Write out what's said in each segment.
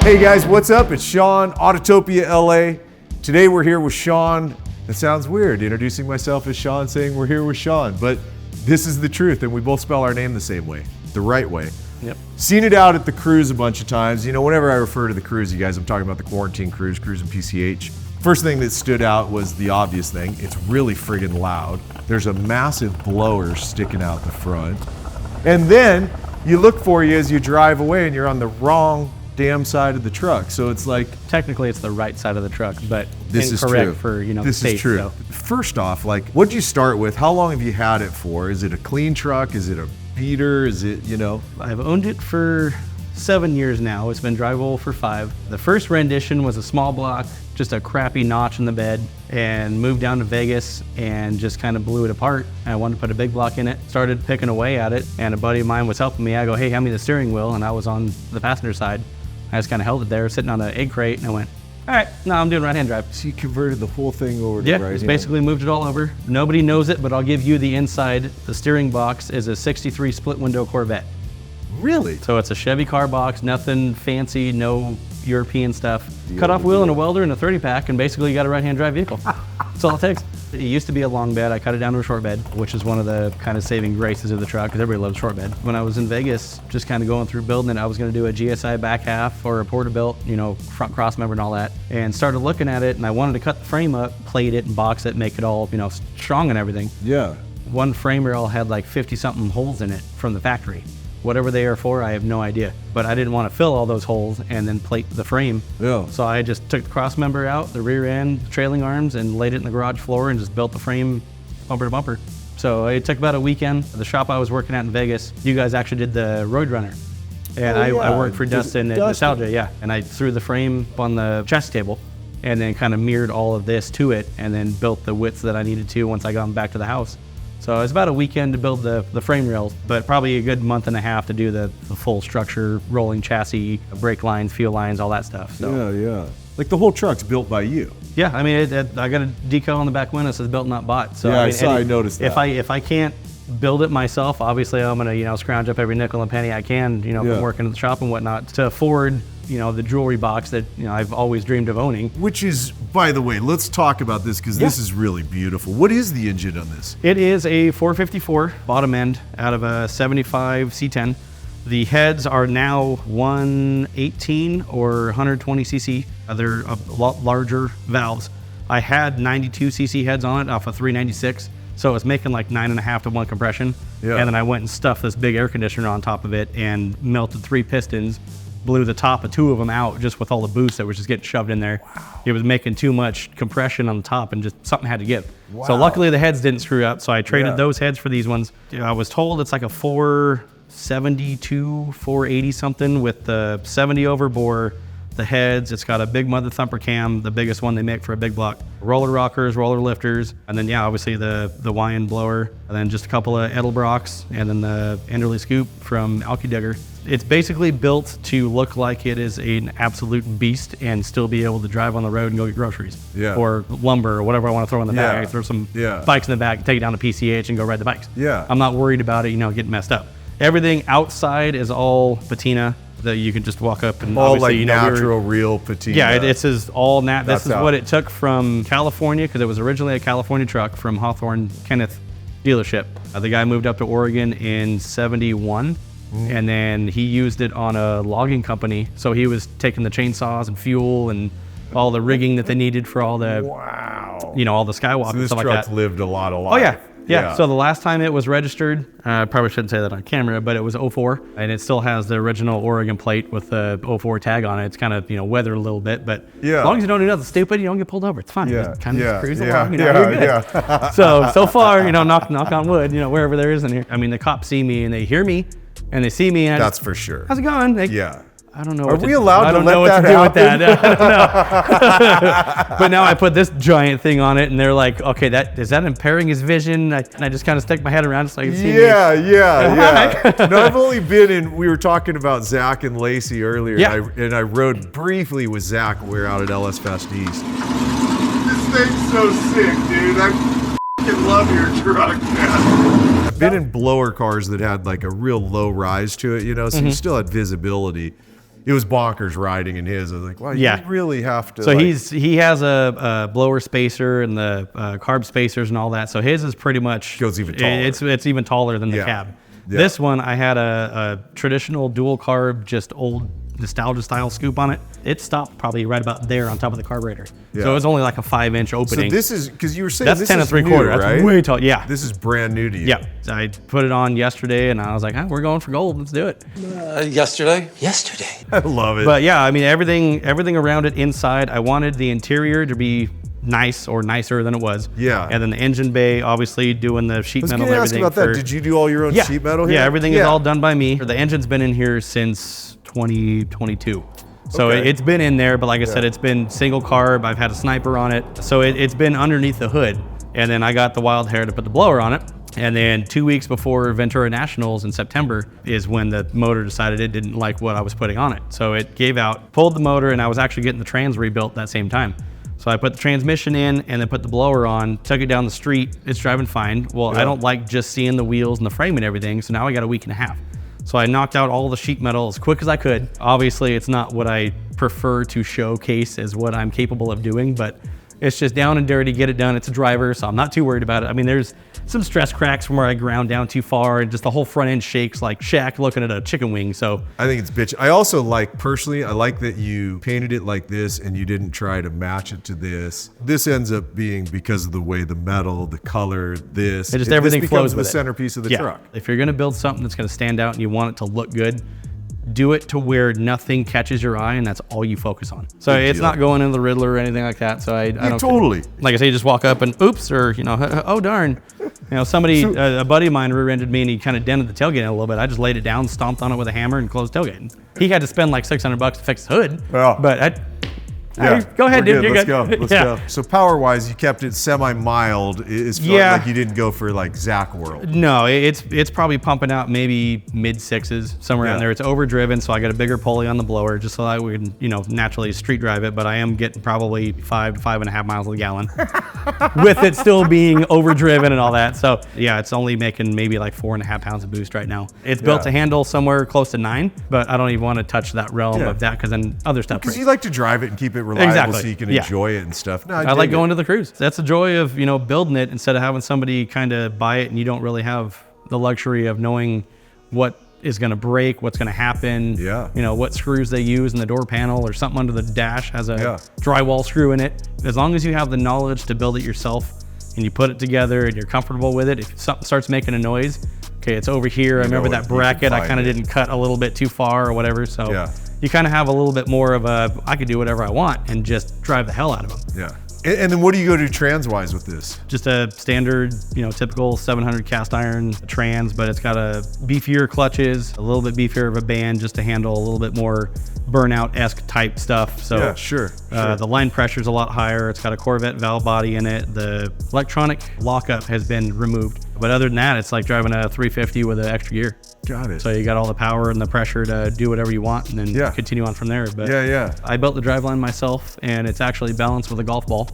Hey guys, what's up? It's Sean, Autotopia LA. Today we're here with Sean. It sounds weird introducing myself as Sean, saying we're here with Sean, but this is the truth, and we both spell our name the same way, the right way. Yep. Seen it out at the cruise a bunch of times. You know, whenever I refer to the cruise, you guys, I'm talking about the quarantine cruise, Qruisin PCH. First thing that stood out was the obvious thing. It's really friggin' loud. There's a massive blower sticking out the front. And then you look for you as you drive away and you're on the wrong damn side of the truck. So it's like, technically it's the right side of the truck, but this is incorrect true. for, you know, this state, is true. So. First off, like, what'd you start with? How long have you had it for? Is it a clean truck? Is it a beater? Is it, you know? I've owned it for 7 years now. It's been drivable for 5. The first rendition was a small block, just a crappy notch in the bed, and moved down to Vegas and just kind of blew it apart. I wanted to put a big block in it, started picking away at it, and a buddy of mine was helping me. I go, hey, hand me the steering wheel, and I was on the passenger side. I just kind of held it there, sitting on an egg crate, and I went, all right, no, I'm doing right-hand drive. So you converted the whole thing over to yeah, right-hand? it's basically moved it all over. Nobody knows it, but I'll give you the inside. The steering box is a 63 split window Corvette. Really? So it's a Chevy car box, nothing fancy, no European stuff. Cut-off wheel and a welder and a 30-pack, and basically you got a right-hand drive vehicle. That's all it takes. It used to be a long bed. I cut it down to a short bed, which is one of the kind of saving graces of the truck, because everybody loves short bed. When I was in Vegas, just kind of going through building it, I was going to do a GSI back half or a Porta-Built, you know, front cross member and all that, and started looking at it, and I wanted to cut the frame up, plate it, and box it, make it all, you know, strong and everything. Yeah. One frame rail had like 50-something holes in it from the factory. Whatever they are for, I have no idea. But I didn't want to fill all those holes and then plate the frame. Yeah. So I just took the cross member out, the rear end, the trailing arms, and laid it in the garage floor and just built the frame bumper to bumper. So it took about a weekend. The shop I was working at in Vegas, you guys actually did the Roadrunner. And I worked for Dustin at Nostalgia, yeah. And I threw the frame on the chassis table and then kind of mirrored all of this to it and then built the widths that I needed to once I got them back to the house. So it was about a weekend to build the frame rails, but probably a good month and a half to do the full structure, rolling chassis, brake lines, fuel lines, all that stuff. So. Yeah. Like the whole truck's built by you. Yeah, I mean, I got a decal on the back window that says built, not bought. So yeah, I mean, I noticed that. If I can't build it myself, obviously I'm gonna, you know, scrounge up every nickel and penny I can, you know, from working at the shop and whatnot to afford, you know, the jewelry box that, you know, I've always dreamed of owning. Which is, by the way, let's talk about this because this is really beautiful. What is the engine on this? It is a 454 bottom end out of a 75 C10. The heads are now 118 or 120 cc. They're a lot larger valves. I had 92 cc heads on it off of 396. So it's making like 9.5 to 1 compression. Yeah. And then I went and stuffed this big air conditioner on top of it and melted 3 pistons, blew the top of 2 of them out just with all the boost that was just getting shoved in there. Wow. It was making too much compression on the top and just something had to give. Wow. So luckily the heads didn't screw up. So I traded those heads for these ones. I was told it's like a 472, 480 something with the 70 over bore. The heads, it's got a big mother thumper cam, the biggest one they make for a big block. Roller rockers, roller lifters, and then obviously the Hawaiian blower, and then just a couple of Edelbrocks, and then the Enderley scoop from Alki Digger. It's basically built to look like it is an absolute beast and still be able to drive on the road and go get groceries. Yeah. Or lumber or whatever I want to throw in the back. I throw some bikes in the back, take it down to PCH and go ride the bikes. Yeah. I'm not worried about it, you know, getting messed up. Everything outside is all patina. That you can just walk up and all obviously, like you know, natural, real patina. Yeah, this is all this is what it took from California, because it was originally a California truck from Hawthorne Kenneth dealership. The guy moved up to Oregon in '71, and then he used it on a logging company. So he was taking the chainsaws and fuel and all the rigging that they needed for all the, you know, all the skywalk and stuff like that. This truck lived a lot of life. Oh yeah. Yeah, so the last time it was registered, I probably shouldn't say that on camera, but it was 04, and it still has the original Oregon plate with the 04 tag on it. It's kind of, you know, weathered a little bit, but as long as you don't do nothing stupid, you don't get pulled over. It's fine. Just kind of just cruise along, you know, you're good. So far, you know, knock on wood, you know, wherever there is in here. I mean, the cops see me and they hear me and they see me. And that's for sure. How's it going? I don't know. Are we allowed to let that happen? I don't know. But now I put this giant thing on it, and they're like, "Okay, is that impairing his vision?" And I just kind of stick my head around so I can see. Yeah. No, I've only been in. We were talking about Zach and Lacey earlier, and I rode briefly with Zach. We were out at LS Fast East. This thing's so sick, dude. I fucking love your truck, man. I've been in blower cars that had like a real low rise to it, you know, so you still had visibility. it was bonkers riding in his. I was like, wow, Yeah. you really have to. So like, he has a blower spacer and the carb spacers and all that. So his is pretty much Goes even taller. It's even taller than the Yeah. cab. Yeah. This one I had a traditional dual carb, just old nostalgia style scoop on it. It stopped probably right about there on top of the carburetor. Yeah. So it was only like a 5-inch So opening. this is because you were saying That's this 10 is 3/4. new, That's right? way tall. Yeah. This is brand new to you. Yeah. So I put it on yesterday and I was like, we're going for gold. Let's do it. Yesterday. I love it. But yeah, I mean, everything around it inside, I wanted the interior to be nice or nicer than it was. Yeah. And then the engine bay, obviously doing the sheet I was metal going and to ask everything. about that. Did you do all your own yeah. sheet metal here? Yeah, everything is all done by me. The engine's been in here since 2022. So Okay. it's been in there, but like I said, it's been single carb. I've had a sniper on it. So it's been underneath the hood. And then I got the wild hair to put the blower on it. And then 2 weeks before Ventura Nationals in September is when the motor decided it didn't like what I was putting on it. So it gave out, pulled the motor, and I was actually getting the trans rebuilt that same time. So I put the transmission in and then put the blower on, took it down the street. It's driving fine. Well, I don't like just seeing the wheels and the frame and everything. So now I got a week and a half. So I knocked out all the sheet metal as quick as I could. Obviously, it's not what I prefer to showcase as what I'm capable of doing, but it's just down and dirty, get it done. It's a driver, so I'm not too worried about it. I mean, there's some stress cracks from where I ground down too far and just the whole front end shakes like Shaq looking at a chicken wing. So I think it's bitch. I also like, personally, I like that you painted it like this and you didn't try to match it to this. This ends up being because of the way the metal, the color, this. it just everything this flows becomes with the it. centerpiece of the Yeah. truck. If you're gonna build something that's gonna stand out and you want it to look good, do it to where nothing catches your eye and that's all you focus on. So Good it's deal. not going into the Riddler or anything like that. So I don't totally. Like I say, you just walk up and oops, or oh darn. Somebody, a buddy of mine rear-ended me and he kind of dented the tailgate a little bit. I just laid it down, stomped on it with a hammer and closed tailgate. He had to spend like $600 to fix the hood. Well, But Yeah. go ahead, We're dude. You're Let's good. go. Let's Yeah. go. So power-wise, you kept it semi-mild. It's Yeah. like you didn't go for like Zach World. No, it's probably pumping out maybe mid-6s, somewhere Yeah. in there. It's overdriven, so I got a bigger pulley on the blower just so that we can, naturally street drive it, but I am getting probably 5 to 5.5 miles a gallon with it still being overdriven and all that. So yeah, it's only making maybe like 4.5 pounds of boost right now. It's built to handle somewhere close to 9, but I don't even want to touch that realm Yeah. of that because then other stuff Because breaks. you like to drive it and keep it reliable Exactly. so you can Yeah. enjoy it and stuff. No, I like going to the cruise. That's the joy of, building it instead of having somebody kind of buy it and you don't really have the luxury of knowing what is going to break, what's going to happen. Yeah. What screws they use in the door panel or something under the dash has a Yeah. drywall screw in it. As long as you have the knowledge to build it yourself and you put it together and you're comfortable with it, if something starts making a noise, okay, it's over here. I remember know that it. You can bracket, I find kind of it. didn't cut a little bit too far or whatever. So Yeah. you kind of have a little bit more of I could do whatever I want and just drive the hell out of them. Yeah. And then what do you go to trans-wise with this? Just a standard, typical 700 cast iron trans, but it's got a beefier clutches, a little bit beefier of a band just to handle a little bit more burnout-esque type stuff. So Yeah, sure. the line pressure is a lot higher. It's got a Corvette valve body in it. The electronic lockup has been removed. But other than that, it's like driving a 350 with an extra gear. Got it. So you got all the power and the pressure to do whatever you want and then Yeah. continue on from there. But Yeah. I built the driveline myself and it's actually balanced with a golf ball,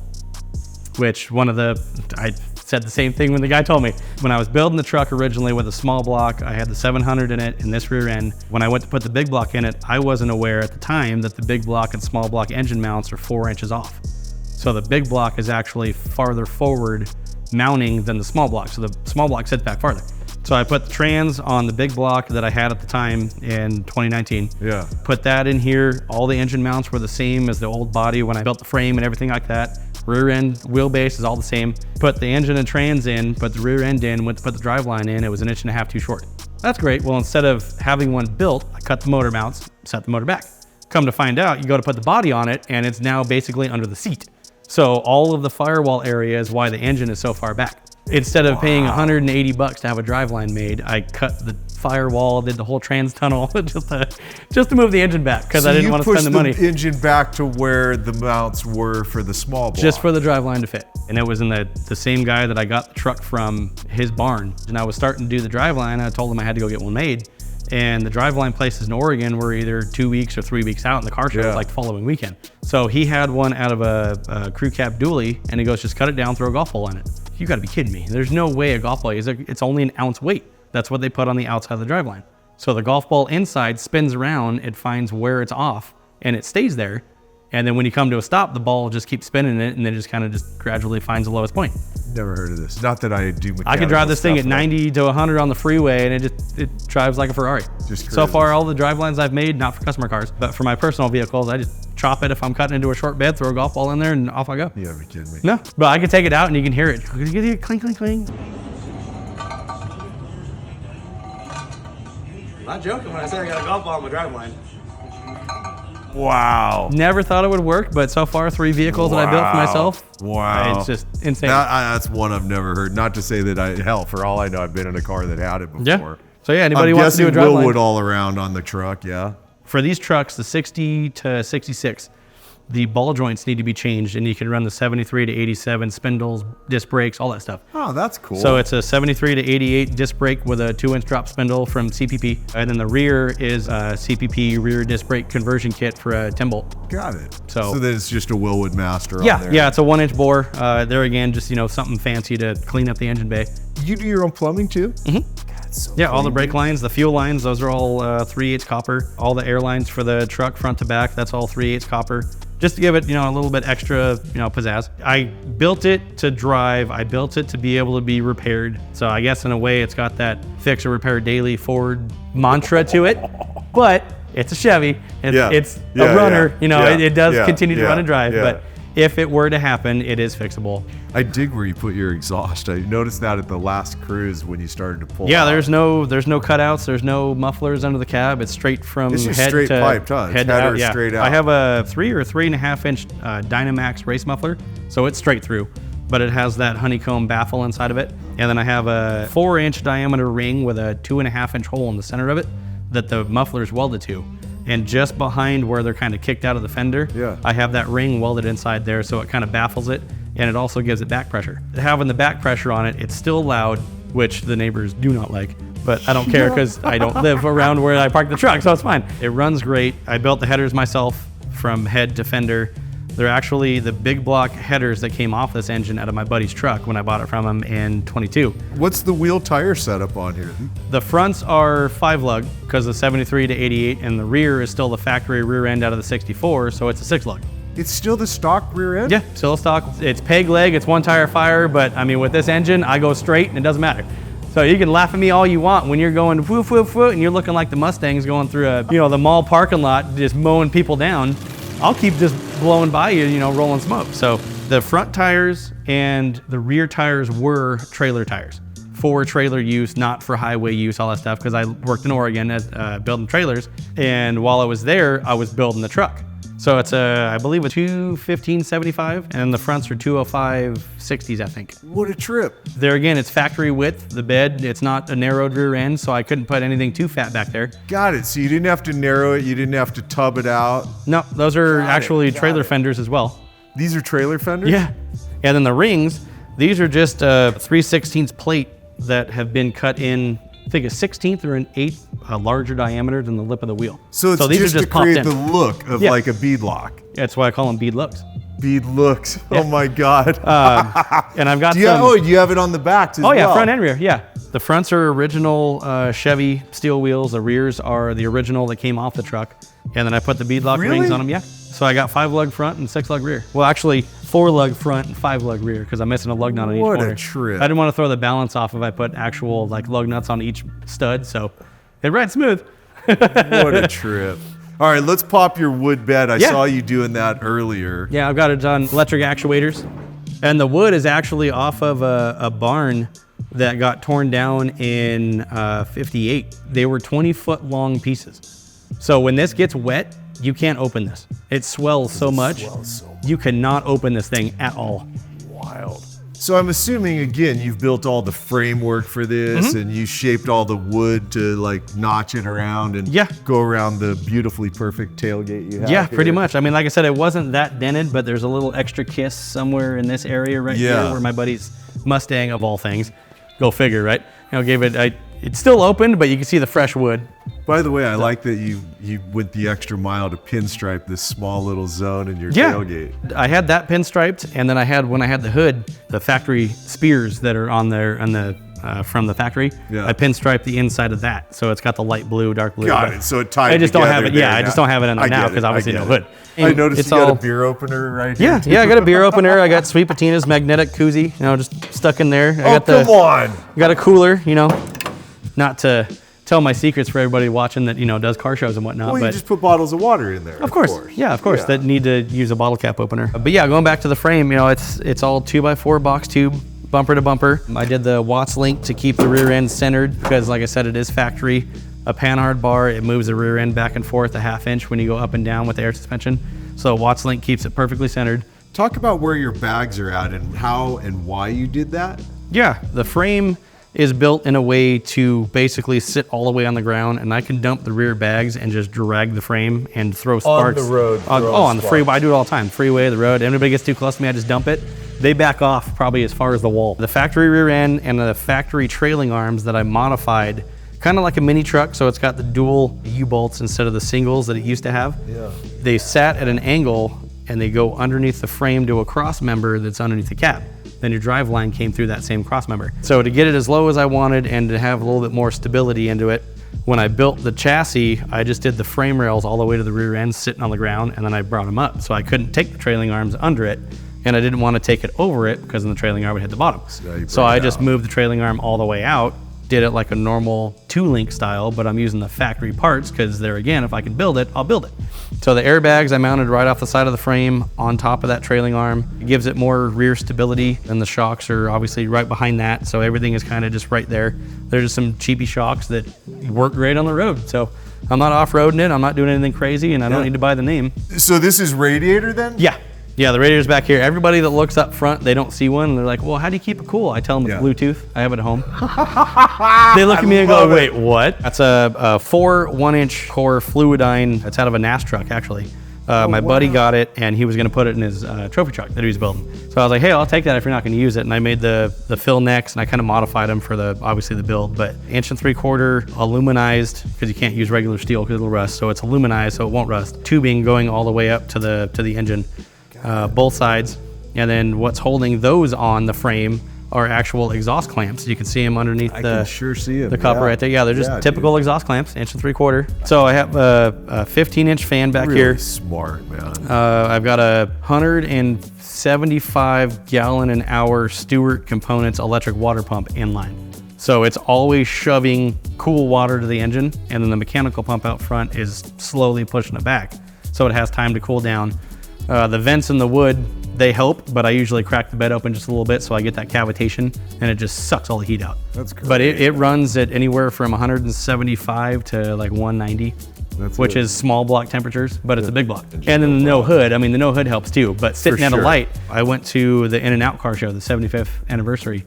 which I said the same thing when the guy told me. When I was building the truck originally with a small block, I had the 700 in it in this rear end. When I went to put the big block in it, I wasn't aware at the time that the big block and small block engine mounts are 4 inches off. So the big block is actually farther forward mounting than the small block. So the small block sits back farther. So I put the trans on the big block that I had at the time in 2019. Yeah. Put that in here. All the engine mounts were the same as the old body when I built the frame and everything like that. Rear end wheelbase is all the same. Put the engine and trans in, put the rear end in, went to put the driveline in. It was 1.5 inches too short. That's great. Well, instead of having one built, I cut the motor mounts, set the motor back. Come to find out, you go to put the body on it and it's now basically under the seat. So all of the firewall area is why the engine is so far back. Instead of paying $180 to have a driveline made, I cut the firewall, did the whole trans tunnel just to move the engine back because I didn't want to spend the money. You pushed the engine back to where the mounts were for the small block. Just for the driveline to fit. And it was in the same guy that I got the truck from, his barn. And I was starting to do the driveline. I told him I had to go get one made. And the driveline places in Oregon were either 2 weeks or 3 weeks out, and the car show was like the following weekend. So he had one out of a crew cab dually, and he goes, just cut it down, throw a golf ball in it. You gotta be kidding me. There's no way a golf ball it's only an ounce weight. That's what they put on the outside of the driveline. So the golf ball inside spins around, it finds where it's off, and it stays there. And then when you come to a stop, the ball just keeps spinning it, and then just kind of just gradually finds the lowest point. Never heard of this. Not that I do mechanical I could drive this thing at stuff, 90 to 100 on the freeway, and it drives like a Ferrari. Just So crazy. far, all the drivelines I've made, not for customer cars, but for my personal vehicles, I just chop it if I'm cutting into a short bed, throw a golf ball in there, and off I go. You gotta be kidding me. No, but I can take it out, and you can hear it. Clink, clink, clink. I'm not joking when I say I got a golf ball on my driveline. Wow. Never thought it would work, but so far 3 vehicles that I built for myself. Wow. It's just insane. That's one I've never heard. Not to say that hell, for all I know, I've been in a car that had it before. Yeah. So yeah, anybody I'm wants to do a guessing driveline. Willwood all around on the truck, yeah. For these trucks, the 60 to 66, the ball joints need to be changed, and you can run the 73 to 87 spindles, disc brakes, all that stuff. Oh, that's cool. So it's a 73 to 88 disc brake with a 2-inch drop spindle from CPP, and then the rear is a CPP rear disc brake conversion kit for a 10-bolt. Got it. So then it's just a Willwood Master on Yeah, there. yeah, it's a 1-inch bore. There again, just something fancy to clean up the engine bay. You do your own plumbing too? Mm-hmm. Yeah, all the brake lines, the fuel lines, those are all 3/8 copper. All the air lines for the truck front to back, that's all 3/8 copper. Just to give it, a little bit extra, pizzazz. I built it to drive. I built it to be able to be repaired. So I guess in a way it's got that fix or repair daily Ford mantra to it, but it's a Chevy. It's a runner, it does continue to run and drive, but if it were to happen, it is fixable. I dig where you put your exhaust. I noticed that at the last cruise when you started to pull Yeah, out. there's no cutouts. There's no mufflers under the cab. It's straight from It's just head straight to piped, huh? It's head to header out. Yeah. straight out. I have a 3 or 3.5 inch Dynamax race muffler, so it's straight through, but it has that honeycomb baffle inside of it. And then I have a 4-inch diameter ring with a 2.5 inch hole in the center of it that the muffler is welded to. And just behind where they're kind of kicked out of the fender, I have that ring welded inside there, so it kind of baffles it, and it also gives it back pressure. Having the back pressure on it, it's still loud, which the neighbors do not like, but I don't care because I don't live around where I park the truck, so it's fine. It runs great. I built the headers myself from head to fender. They're actually the big block headers that came off this engine out of my buddy's truck when I bought it from him in 22. What's the wheel tire setup on here? The fronts are 5-lug because the 73 to 88, and the rear is still the factory rear end out of the 64, so it's a 6-lug. It's still the stock rear end? Yeah, still stock. It's peg leg, it's 1-tire fire, but I mean, with this engine, I go straight and it doesn't matter. So you can laugh at me all you want when you're going woof, woof, woof, and you're looking like the Mustangs going through the mall parking lot, just mowing people down. I'll keep just blowing by you, rolling smoke. So the front tires and the rear tires were trailer tires for trailer use, not for highway use, all that stuff, because I worked in Oregon at building trailers. And while I was there, I was building the truck. So it's I believe a 215/75, and the fronts are 205/60s, I think. What a trip. There again, it's factory width. The bed, it's not a narrowed rear end, so I couldn't put anything too fat back there. Got it. So you didn't have to narrow it. You didn't have to tub it out. No, those are actually trailer fenders as well. These are trailer fenders? Yeah. And then the rings, these are just a 3/16 plate that have been cut in, I think a 16th or an 8th larger diameter than the lip of the wheel. So these are just to popped create in. the look of like a bead lock. That's why I call them bead looks. Bead looks. Yeah. Oh my God. And I've got do you have it on the backs as well? Oh yeah, front and rear, yeah. The fronts are original Chevy steel wheels. The rears are the original that came off the truck. And then I put the beadlock rings on them, yeah. So I got 5-lug front and 6-lug rear. Well, actually 4-lug front and 5-lug rear because I'm missing a lug nut on each corner. What a trip. I didn't want to throw the balance off if I put actual lug nuts on each stud, so it rides smooth. What a trip. All right, let's pop your wood bed. I saw you doing that earlier. Yeah, I've got it on electric actuators. And the wood is actually off of a barn that got torn down in 58. They were 20-foot long pieces. So when this gets wet, you can't open this. It swells so much, you cannot open this thing at all. Wild. So I'm assuming, again, you've built all the framework for this and you shaped all the wood to notch it around and go around the beautifully perfect tailgate you have. Yeah, pretty much. I mean, like I said, it wasn't that dented, but there's a little extra kiss somewhere in this area right here where my buddy's Mustang, of all things, go figure, right? It's still open, but you can see the fresh wood. By the way, I like that you went the extra mile to pinstripe this small little zone in your tailgate. I had that pinstriped, and then when I had the hood, the factory spears that are on there and the from the factory. Yeah. I pinstriped the inside of that, so it's got the light blue, dark blue. Got it. So it tied I just don't have together it. Yeah, there I just don't have it in there now because obviously no hood. I noticed It's you got all- a beer opener right here. Yeah, I got a beer opener. I got sweet patinas, magnetic koozie, just stuck in there. I Oh, got come on. got a cooler, not to tell my secrets for everybody watching that, does car shows and whatnot. Well, but you just put bottles of water in there. of course, that need to use a bottle cap opener. But yeah, going back to the frame, it's all 2x4 box tube, bumper to bumper. I did the Watts link to keep the rear end centered because, like I said, it is factory. A panhard bar, it moves the rear end back and forth a ½ inch when you go up and down with the air suspension. So Watts link keeps it perfectly centered. Talk about where your bags are at and how and why you did that. Yeah, the frame is built in a way to basically sit all the way on the ground, and I can dump the rear bags and just drag the frame and throw sparks. On the road. On the freeway. I do it all the time. Freeway, the road. Anybody gets too close to me, I just dump it. They back off probably as far as the wall. The factory rear end and the factory trailing arms that I modified, kind of like a mini truck, so it's got the dual U-bolts instead of the singles that it used to have. Yeah. They sat at an angle and they go underneath the frame to a cross member that's underneath the cab. Then your drive line came through that same cross member. So to get it as low as I wanted and to have a little bit more stability into it, when I built the chassis, I just did the frame rails all the way to the rear end sitting on the ground, and then I brought them up. So I couldn't take the trailing arms under it, and I didn't want to take it over it because then the trailing arm would hit the bottom. So I just moved the trailing arm all the way out, did it like a normal 2-link style, but I'm using the factory parts because there again, if I can build it, I'll build it. So the airbags I mounted right off the side of the frame on top of that trailing arm. It gives it more rear stability, and the shocks are obviously right behind that, so everything is kind of just right there. There's just some cheapy shocks that work great on the road. So I'm not off-roading it, I'm not doing anything crazy, and I don't need to buy the name. So this is radiator then? Yeah, the radiator's back here. Everybody that looks up front, they don't see one, and they're like, well, how do you keep it cool? I tell them it's Bluetooth. I have it at home. They look at me and go, wait, what? That's a 4 1-inch core Fluidine. It's out of a NAS truck, actually. My buddy got it, and he was going to put it in his trophy truck that he was building. So I was like, hey, I'll take that if you're not going to use it. And I made the fill necks, and I kind of modified them for obviously the build. But 1.75" aluminized, because you can't use regular steel because it'll rust. So it's aluminized, so it won't rust. Tubing going all the way up to the engine. Both sides, and then what's holding those on the frame are actual exhaust clamps. You can see them underneath I can sure see them. the copper right there. Yeah, they're just typical exhaust clamps, 1.75". So I have a 15-inch fan back Really here. smart, man. I've got a 175-gallon-an-hour Stewart Components electric water pump inline. So it's always shoving cool water to the engine, and then the mechanical pump out front is slowly pushing it back, so it has time to cool down. The vents in the wood, they help, but I usually crack the bed open just a little bit so I get that cavitation, and it just sucks all the heat out. That's great. But it runs at anywhere from 175 to like 190, which is small block temperatures, but it's a big block. And then the no hood, the no hood helps too, but sitting at a light, I went to the In-N-Out car show, the 75th anniversary,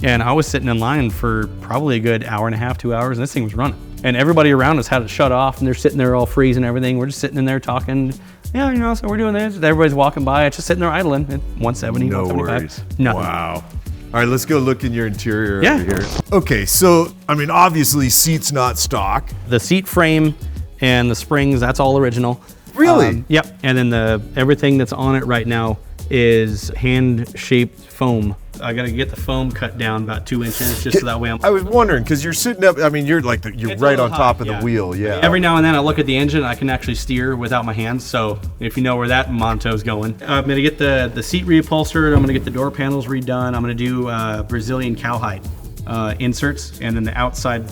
and I was sitting in line for probably a good hour and a half, 2 hours, and this thing was running. And everybody around us had it shut off, and they're sitting there all freezing and everything. We're just sitting in there talking. Yeah, so we're doing this. Everybody's walking by. It's just sitting there idling at 170, No 175. worries. Nothing. Wow. All right, let's go look in your interior over here. Okay, so, obviously seat's not stock. The seat frame and the springs, that's all original. Really? Yep. And then everything that's on it right now is hand-shaped foam. I got to get the foam cut down about 2 inches just so that way I was wondering, because you're sitting up, you're like, you're right on top of the wheel, Every now and then I look at the engine, I can actually steer without my hands, so if you know where that Monto's going. I'm going to get the seat reupholstered, I'm going to get the door panels redone, I'm going to do Brazilian cowhide inserts, and then the outside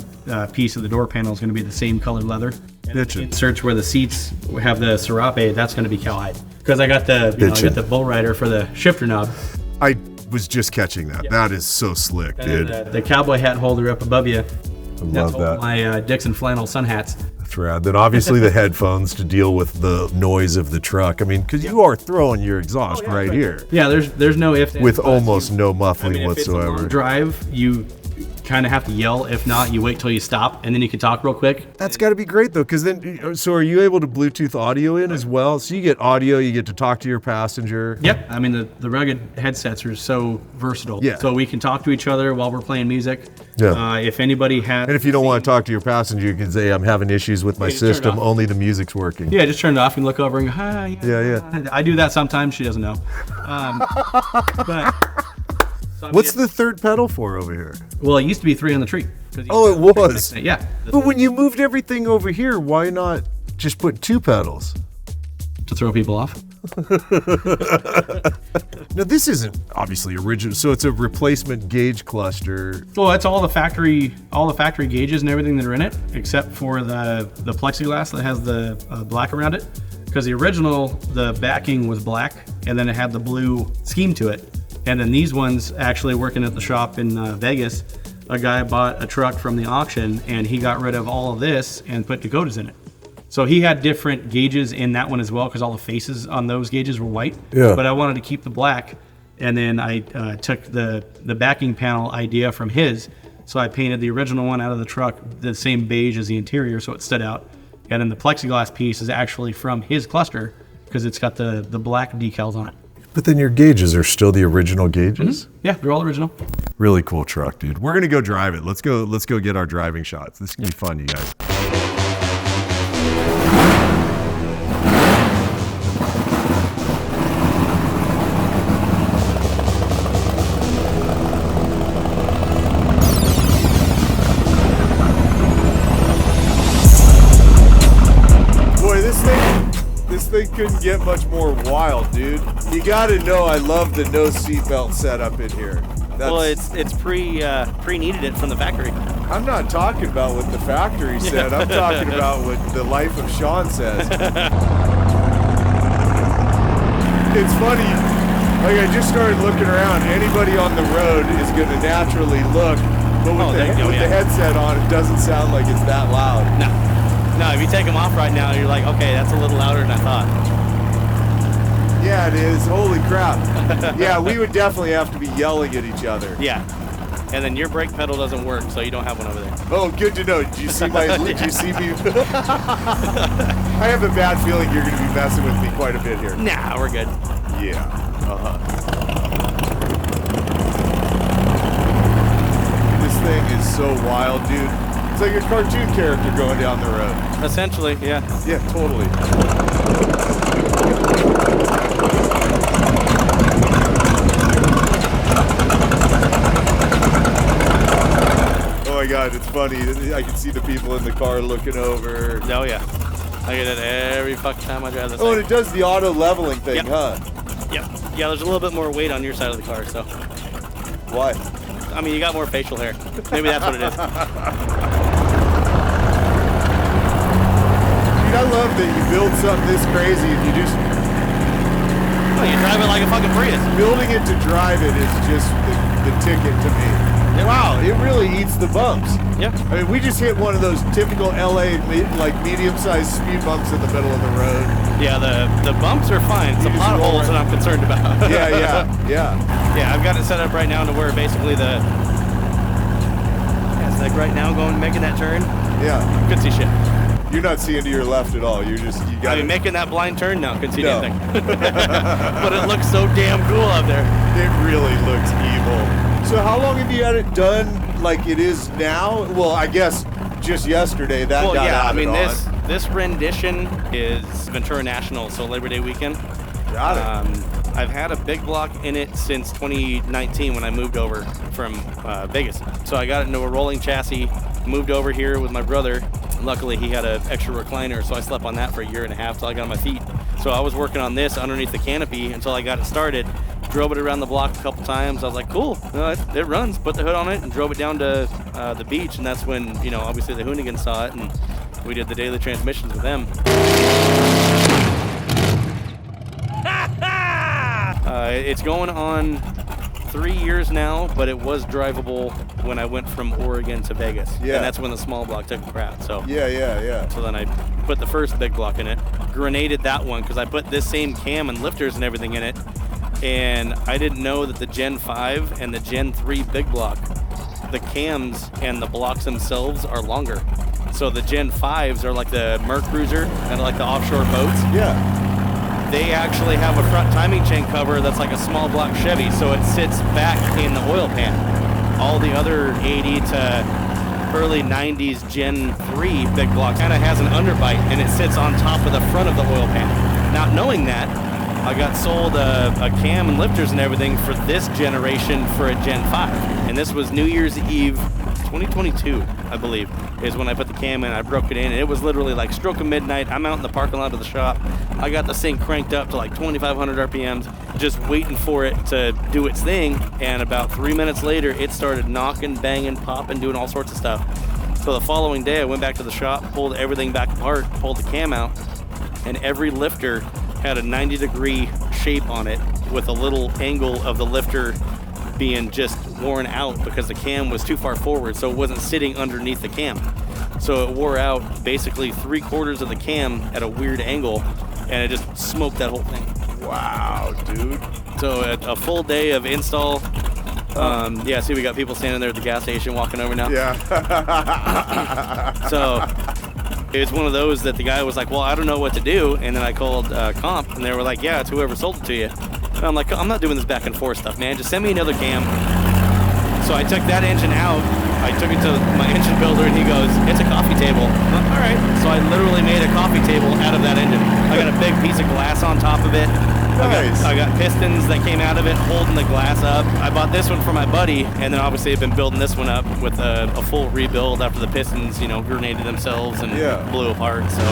piece of the door panel is going to be the same colored leather. Inserts where the seats have the serape, that's going to be cowhide. Because I got the I got the bull rider for the shifter knob. I was just catching that. That is so slick, dude. The cowboy hat holder up above you. I love that. My Dixon flannel sun hats. That's rad. Then obviously the headphones to deal with the noise of the truck. Because you are throwing your exhaust right here. Yeah, there's no ifs. With almost no muffling whatsoever. If it's a long drive, you kind of have to yell. If not, you wait till you stop and then you can talk real quick. That's got to be great though, because then, so are you able to Bluetooth audio in as well? So you get audio, you get to talk to your passenger. Yep. The rugged headsets are so versatile. Yeah. So we can talk to each other while we're playing music. Yeah. If anybody has. And if you don't want to talk to your passenger, you can say, I'm having issues with my system, only the music's working. Yeah, just turn it off and look over and go, hi. Yeah. I do that sometimes. She doesn't know. But So, What's the third pedal for over here? Well, it used to be 3 on the tree. Oh, it was. Yeah. But when you moved everything over here, why not just put 2 pedals? To throw people off. Now this isn't obviously original, so it's a replacement gauge cluster. Well, it's all the factory gauges and everything that are in it, except for the plexiglass that has the black around it. Because the original, the backing was black, and then it had the blue scheme to it. And then these ones, actually working at the shop in Vegas, a guy bought a truck from the auction, and he got rid of all of this and put Dakotas in it. So he had different gauges in that one as well, because all the faces on those gauges were white. Yeah. But I wanted to keep the black, and then I took the backing panel idea from his. So I painted the original one out of the truck the same beige as the interior, so it stood out. And then the plexiglass piece is actually from his cluster, because it's got the black decals on it. But then your gauges are still the original gauges? Mm-hmm. Yeah, they're all original. Really cool truck, dude. We're gonna go drive it. Let's go get our driving shots. This is gonna be fun, you guys. This thing couldn't get much more wild, dude. You gotta know I love the no seatbelt setup in here. Well, it's pre-needed it from the factory. I'm not talking about what the factory said. I'm talking about what the life of Sean says. It's funny, like I just started looking around. Anybody on the road is gonna naturally look, but with the headset on, it doesn't sound like it's that loud. No, if you take them off right now, you're like, okay, that's a little louder than I thought. Yeah, it is. Holy crap. Yeah, we would definitely have to be yelling at each other. Yeah. And then your brake pedal doesn't work, so you don't have one over there. Oh, good to know. Did you see me? I have a bad feeling you're going to be messing with me quite a bit here. Nah, we're good. Yeah. This thing is so wild, dude. It's like a cartoon character going down the road. Essentially, yeah. Yeah, totally. Oh my God, it's funny. I can see the people in the car looking over. Oh yeah. I get it every fucking time I drive this Oh, thing. and it does the auto leveling thing, huh? Yep. Yeah, there's a little bit more weight on your side of the car, so. Why? I mean, you got more facial hair. Maybe that's what it is. Dude, I love that you build something this crazy and you just... Oh, you drive it like a fucking Prius. Building it to drive it is just the ticket to me. Yep. Wow, it really eats the bumps. Yeah. I mean, we just hit one of those typical LA, like medium-sized speed bumps in the middle of the road. Yeah, the bumps are fine. It's the You just roll potholes that I'm concerned about. Yeah. Yeah, I've got it set up right now to where basically it's like right now making that turn. Yeah. Couldn't see shit. You're not seeing to your left at all. You got I mean, making that blind turn now, couldn't see anything. But it looks so damn cool out there. It really looks evil. So how long have you had it done like it is now? Well, I guess just yesterday that got added on. This rendition is Ventura National, so Labor Day weekend. Got it. I've had a big block in it since 2019 when I moved over from Vegas. So I got it into a rolling chassis, moved over here with my brother. Luckily, he had an extra recliner, so I slept on that for a year and a half till I got on my feet. So I was working on this underneath the canopy until I got it started. Drove it around the block a couple times. I was like, cool, it runs. Put the hood on it and drove it down to the beach. And that's when, obviously the Hoonigans saw it and we did the daily transmissions with them. It's going on 3 years now, but it was drivable when I went from Oregon to Vegas. Yeah. And that's when the small block took a crap. So Yeah. So then I put the first big block in it, grenaded that one because I put this same cam and lifters and everything in it. And I didn't know that the Gen 5 and the Gen 3 big block, the cams and the blocks themselves are longer. So the Gen 5s are like the Merc Cruiser and like the offshore boats. Yeah. They actually have a front timing chain cover that's like a small block Chevy, so it sits back in the oil pan. All the other 80 to early 90s Gen 3 big block kind of has an underbite and it sits on top of the front of the oil pan. Not knowing that, I got sold a cam and lifters and everything for this generation for a Gen 5. And this was New Year's Eve 2022, I believe, is when I put the cam in. I broke it in, and it was literally like stroke of midnight. I'm out in the parking lot of the shop. I got the thing cranked up to like 2,500 RPMs, just waiting for it to do its thing. And about 3 minutes later, it started knocking, banging, popping, doing all sorts of stuff. So the following day, I went back to the shop, pulled everything back apart, pulled the cam out, and every lifter had a 90-degree shape on it with a little angle of the lifter being just worn out because the cam was too far forward, so it wasn't sitting underneath the cam. So it wore out basically 3/4 of the cam at a weird angle, and it just smoked that whole thing. Wow, dude. So a full day of install. Yeah, see, we got people standing there at the gas station walking over now. Yeah. So it's one of those that the guy was like, well, I don't know what to do. And then I called Comp, and they were like, yeah, it's whoever sold it to you. And I'm like, I'm not doing this back and forth stuff, man. Just send me another cam. So I took that engine out. I took it to my engine builder, and he goes, it's a coffee table. All right. So I literally made a coffee table out of that engine. I got a big piece of glass on top of it. Nice. I got pistons that came out of it holding the glass up. I bought this one for my buddy, and then obviously I've been building this one up with a full rebuild after the pistons, grenaded themselves and blew apart. So.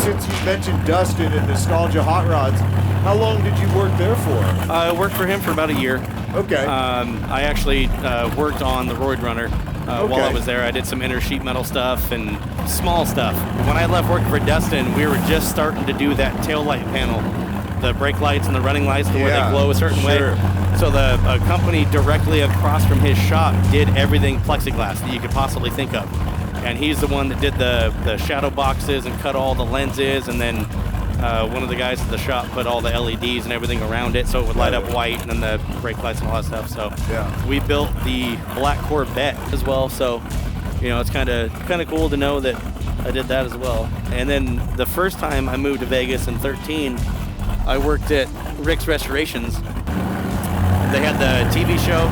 Since you mentioned Dustin and Nostalgia Hot Rods, how long did you work there for? I worked for him for about a year. Okay. I actually worked on the Roid Runner. While I was there, I did some inner sheet metal stuff and small stuff. When I left working for Dustin, we were just starting to do that tail light panel, the brake lights and the running lights, where they glow a certain way. So the company directly across from his shop did everything plexiglass that you could possibly think of. And he's the one that did the shadow boxes and cut all the lenses, and then one of the guys at the shop put all the LEDs and everything around it so it would light up white, and then the brake lights and all that stuff. So we built the black Corvette as well. So, it's kind of cool to know that I did that as well. And then the first time I moved to Vegas in 2013, I worked at Rick's Restorations. They had the TV show,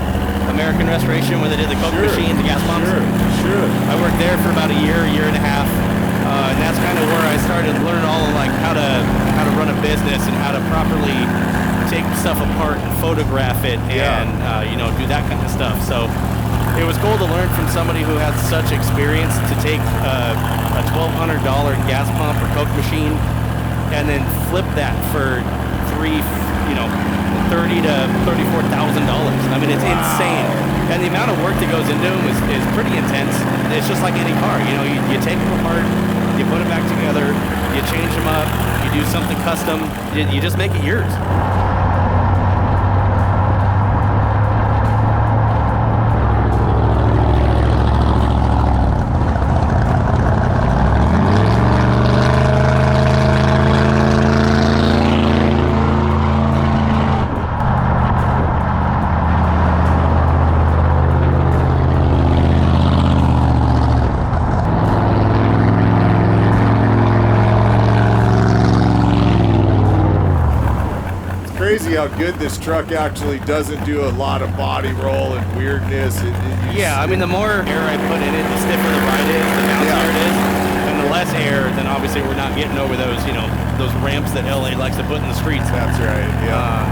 American Restoration, where they did the Coke machine, the gas pumps. Sure. I worked there for about a year and a half. And that's kind of where I started learning all of how to run a business and how to properly take stuff apart and photograph it and do that kind of stuff. So it was cool to learn from somebody who had such experience to take a $1,200 gas pump or Coke machine and then flip that for $30,000 to $34,000. I mean, it's insane. And the amount of work that goes into them is pretty intense. It's just like any car. You take them apart, you put them back together, you change them up, you do something custom, you just make it yours. Crazy how good this truck actually doesn't do a lot of body roll and weirdness. I mean, the more air I put in it, the stiffer the ride is, the bouncier it is, and the less air, then obviously we're not getting over those, those ramps that LA likes to put in the streets. That's right. Yeah.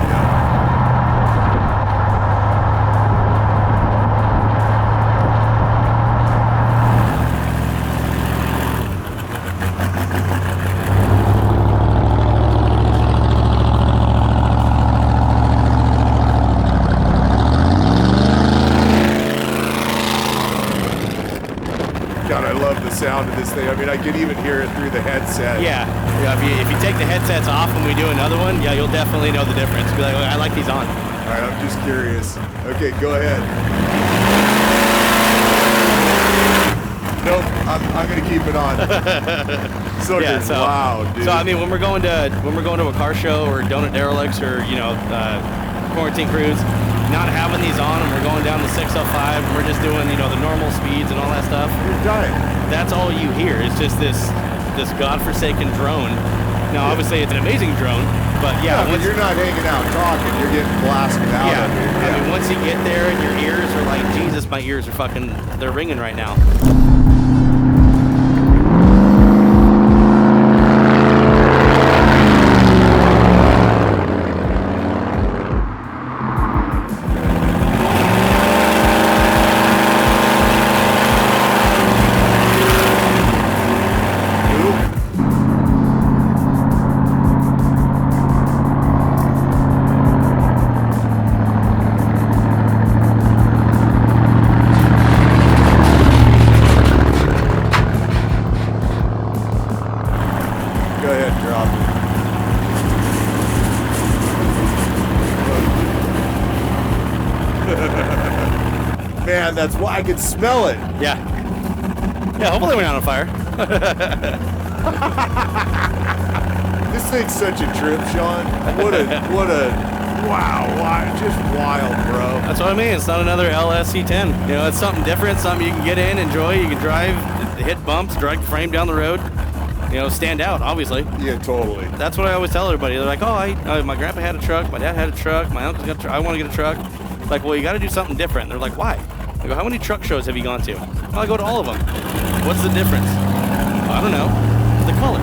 God, I love the sound of this thing. I mean, I can even hear it through the headset. Yeah. If you take the headsets off when we do another one, you'll definitely know the difference. Be like, I like these on. All right, I'm just curious. Okay, go ahead. Nope, I'm gonna keep it on. Wow, dude. So I mean, when we're going to a car show or Donut Derelicts or Quarantine Cruise, not having these on and we're going down the 605 and we're just doing the normal speeds and all that stuff. You're dying. That's all you hear. It's just this godforsaken drone. Now, obviously, it's an amazing drone, but when you're not hanging out talking, you're getting blasted out of it. I mean, once you get there and your ears are like, Jesus, my ears are they're ringing right now. ahead and drop it. Man, that's why I can smell it. Yeah. Yeah, hopefully we're not on fire. This thing's such a trip, Sean. What a, wow, just wild, bro. That's what I mean. It's not another LS C10. You know, it's something different, something you can get in, enjoy, you can drive, hit bumps, drag the frame down the road, you know, stand out, obviously. Yeah, totally. That's what I always tell everybody. They're like, oh, my grandpa had a truck, my dad had a truck, my uncle's got a truck, I want to get a truck. It's like, well, you got to do something different. They're like, why? I go, how many truck shows have you gone to? Well, I go to all of them. What's the difference? Well, I don't know. The color.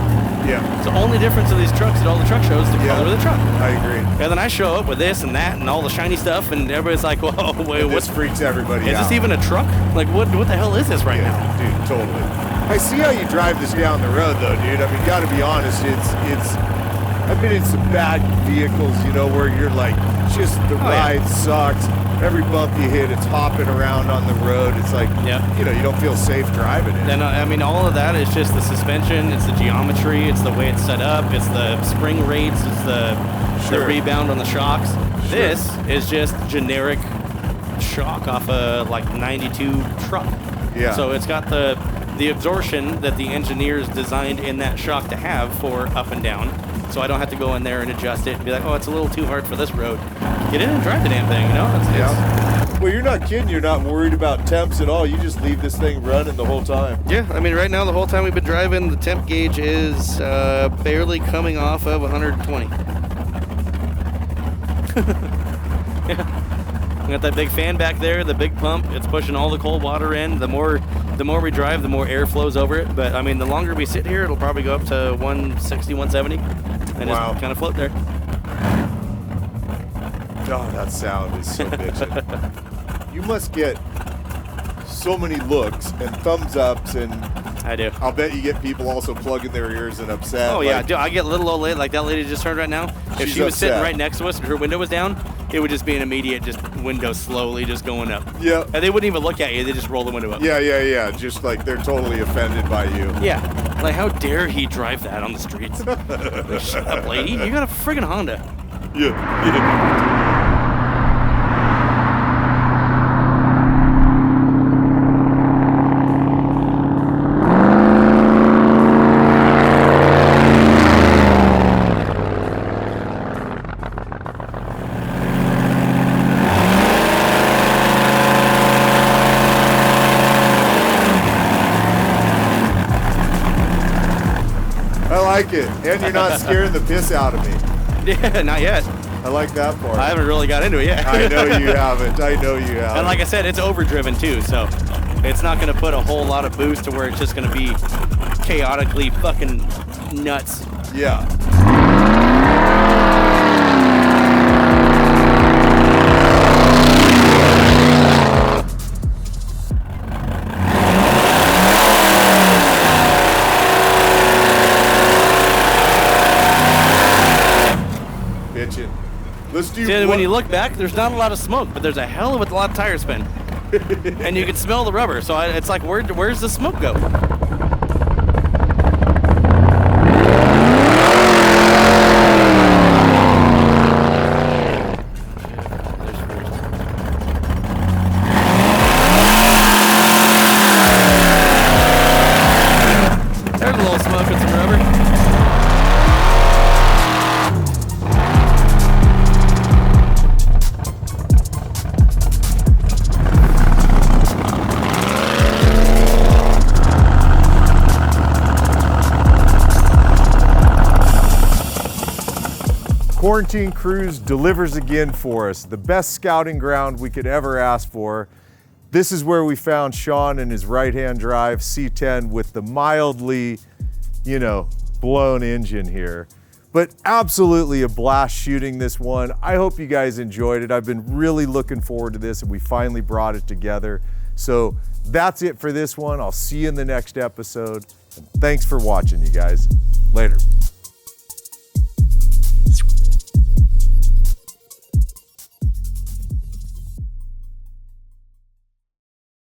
Yeah. It's the only difference of these trucks at all the truck shows, the color of the truck. I agree. And then I show up with this and that and all the shiny stuff, and everybody's like, whoa, wait, This freaks everybody is out. this even a truck? Like, what the hell is this right now? Dude, totally. I see how you drive this down the road, though, dude. I mean, gotta be honest, it's. I've been in some bad vehicles, you know, where you're like, just the ride sucks. Every bump you hit, it's hopping around on the road. It's like, you know, you don't feel safe driving it. And I mean, all of that is just the suspension, it's the geometry, it's the way it's set up, it's the spring rates, it's the rebound on the shocks. This is just generic shock off a like 92 truck. Yeah. So it's got the absorption that the engineers designed in that shock to have for up and down. So I don't have to go in there and adjust it and be like, oh, it's a little too hard for this road. Get in and drive the damn thing, you know? It's Well, you're not kidding. You're not worried about temps at all. You just leave this thing running the whole time. Yeah, I mean, right now, the whole time we've been driving, the temp gauge is barely coming off of 120. Yeah. We got that big fan back there, the big pump. It's pushing all the cold water in. The more we drive, the more air flows over it. But, I mean, the longer we sit here, it'll probably go up to 160, 170. And just kind of float there. Oh, that sound is so bitchin'. You must get so many looks and thumbs ups, and I do. I'll bet you get people also plugging their ears and upset. Oh, yeah. Dude, I get little old lady, like that lady just turned right now. If she was sitting right next to us and her window was down, it would just be an immediate just window slowly just going up. Yeah. And they wouldn't even look at you. They just roll the window up. Yeah. Just like they're totally offended by you. Yeah. Like, how dare he drive that on the streets? Like, shut up, lady. You got a friggin' Honda. Yeah. I like it, and you're not scaring the piss out of me. Yeah, not yet. I like that part. I haven't really got into it yet. I know you haven't. And like I said, it's overdriven too, so it's not going to put a whole lot of boost to where it's just going to be chaotically fucking nuts. Yeah. Let's do. See, when you look back, there's not a lot of smoke, but there's a hell of a lot of tire spin, and you can smell the rubber. So it's like, where's the smoke go? There's a little smoke and some rubber. Quarantine Cruise delivers again for us, the best scouting ground we could ever ask for. This is where we found Sean in his right-hand drive C10 with the mildly, blown engine here. But absolutely a blast shooting this one. I hope you guys enjoyed it. I've been really looking forward to this, and we finally brought it together. So that's it for this one. I'll see you in the next episode. And thanks for watching, you guys. Later.